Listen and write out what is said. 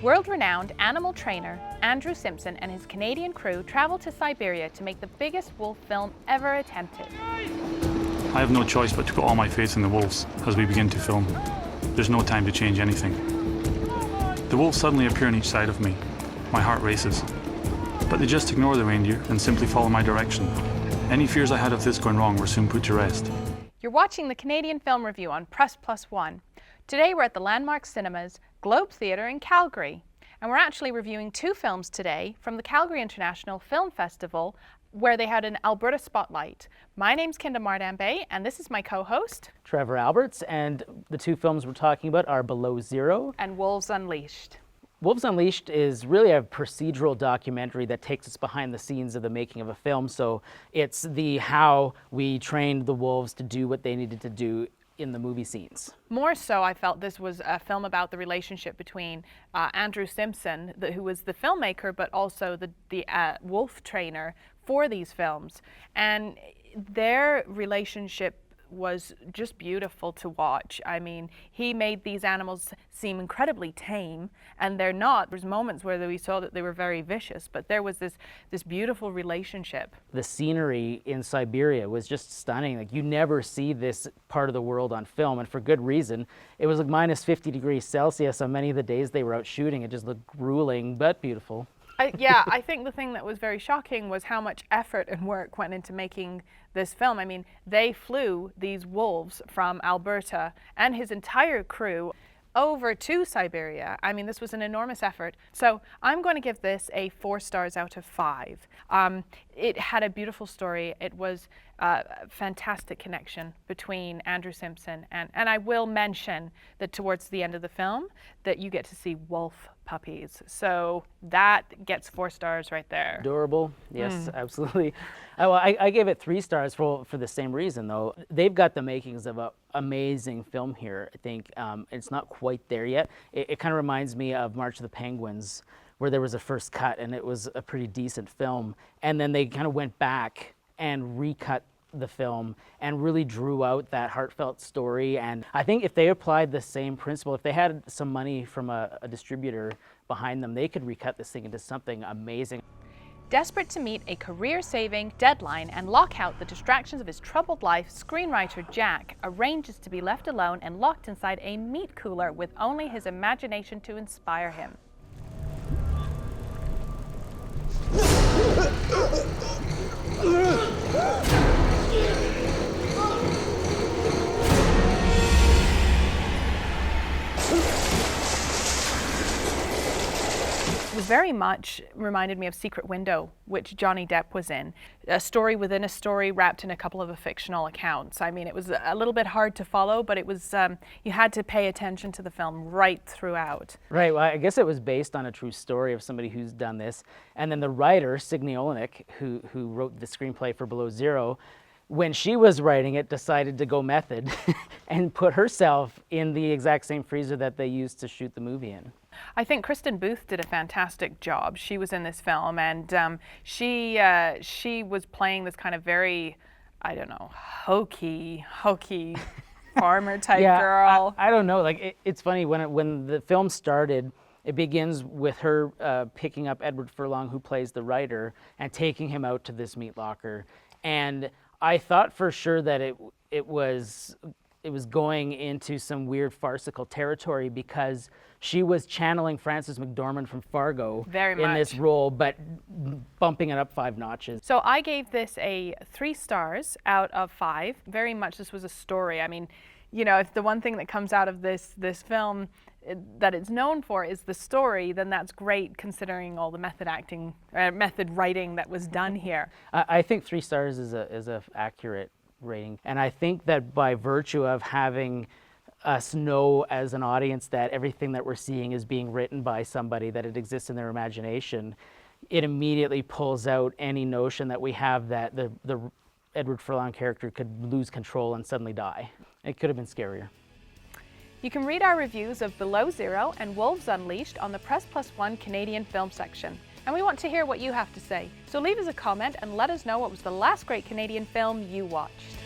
World-renowned animal trainer Andrew Simpson and his Canadian crew travel to Siberia to make the biggest wolf film ever attempted. I have no choice but to put all my faith in the wolves as we begin to film. There's no time to change anything. The wolves suddenly appear on each side of me. My heart races. But they just ignore the reindeer and simply follow my direction. Any fears I had of this going wrong were soon put to rest. You're watching the Canadian Film Review on Press Plus One. Today we're at the Landmark Cinemas, Globe Theatre in Calgary. And we're actually reviewing two films today from the Calgary International Film Festival, where they had an Alberta Spotlight. My name's Kinda Mardambe, and this is my co-host, Trevor Alberts, and the two films we're talking about are Below Zero and Wolves Unleashed. Wolves Unleashed is really a procedural documentary that takes us behind the scenes of the making of a film. So it's the how we trained the wolves to do what they needed to do in the movie scenes. More so, I felt this was a film about the relationship between Andrew Simpson, who was the filmmaker, but also the wolf trainer for these films. And their relationship was just beautiful to watch. I mean, he made these animals seem incredibly tame, and they're not. There's moments where we saw that they were very vicious, but there was this beautiful relationship. The scenery in Siberia was just stunning. Like, you never see this part of the world on film, and for good reason. It was like minus 50 degrees Celsius on many of the days they were out shooting. It just looked grueling, but beautiful. I think the thing that was very shocking was how much effort and work went into making this film. I mean, they flew these wolves from Alberta and his entire crew over to Siberia. I mean, this was an enormous effort. So I'm going to give this a 4 stars out of 5. It had a beautiful story. It was a fantastic connection between Andrew Simpson and I will mention that towards the end of the film that you get to see wolf puppies. So that gets 4 stars right there. Adorable. Yes, absolutely. Well, I gave it 3 stars for the same reason, though. They've got the makings of an amazing film here, I think. It's not quite there yet. It kind of reminds me of March of the Penguins, where there was a first cut and it was a pretty decent film. And then they kind of went back and recut the film and really drew out that heartfelt story. And I think if they applied the same principle, if they had some money from a distributor behind them, they could recut this thing into something amazing. Desperate to meet a career-saving deadline and lock out the distractions of his troubled life, screenwriter Jack arranges to be left alone and locked inside a meat cooler with only his imagination to inspire him. It was very much reminded me of Secret Window, which Johnny Depp was in. A story within a story wrapped in a couple of fictional accounts. I mean, it was a little bit hard to follow, but it was you had to pay attention to the film right throughout. Right, well, I guess it was based on a true story of somebody who's done this. And then the writer, Signe Olenek, who wrote the screenplay for Below Zero, when she was writing it, decided to go method and put herself in the exact same freezer that they used to shoot the movie in. I think Kristen Booth did a fantastic job. She was in this film, and she was playing this kind of very, I don't know, hokey farmer type girl. I don't know. Like it's funny when the film started. It begins with her picking up Edward Furlong, who plays the writer, and taking him out to this meat locker. And I thought for sure that it was going into some weird farcical territory because she was channeling Frances McDormand from Fargo in this role, but bumping it up 5 notches. So I gave this a 3 stars out of 5. Very much this was a story. I mean, you know, if the one thing that comes out of this film that it's known for is the story, then that's great considering all the method writing that was done here. I think 3 stars is a accurate rating, and I think that by virtue of having us know as an audience that everything that we're seeing is being written by somebody, that it exists in their imagination, it immediately pulls out any notion that we have that the Edward Furlong character could lose control and suddenly die. It could have been scarier. You can read our reviews of Below Zero and Wolves Unleashed on the Press Plus One Canadian film section. And we want to hear what you have to say. So leave us a comment and let us know what was the last great Canadian film you watched.